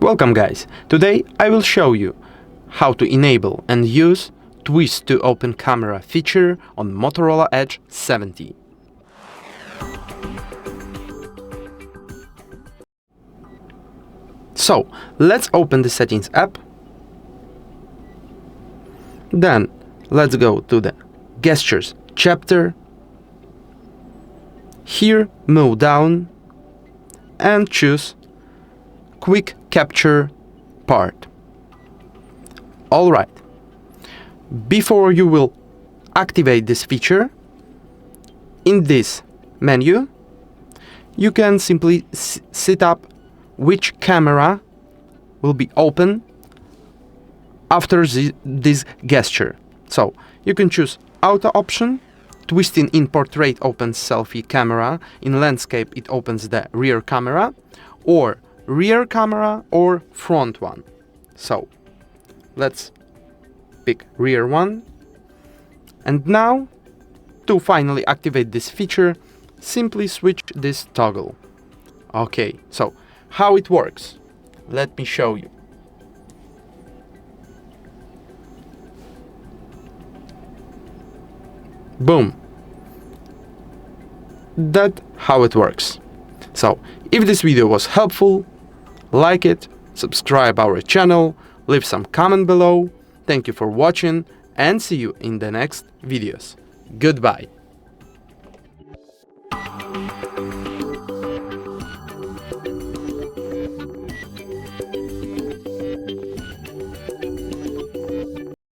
Welcome guys, today I will show you how to enable and use twist to open camera feature on Motorola Edge 70. So let's open the settings app, then let's go to the gestures chapter. Here move down and choose quick capture part. Alright, before you will activate this feature, in this menu you can simply set up which camera will be open after this gesture. So you can choose auto option. Twisting in portrait opens selfie camera, in landscape it opens the rear camera, or rear camera or front one. So let's pick rear one. And now to finally activate this feature, simply switch this toggle. Okay, so how it works? Let me show you. Boom. That's how it works. So if this video was helpful, like it, subscribe our channel, leave some comment below. Thank you for watching and see you in the next videos. Goodbye.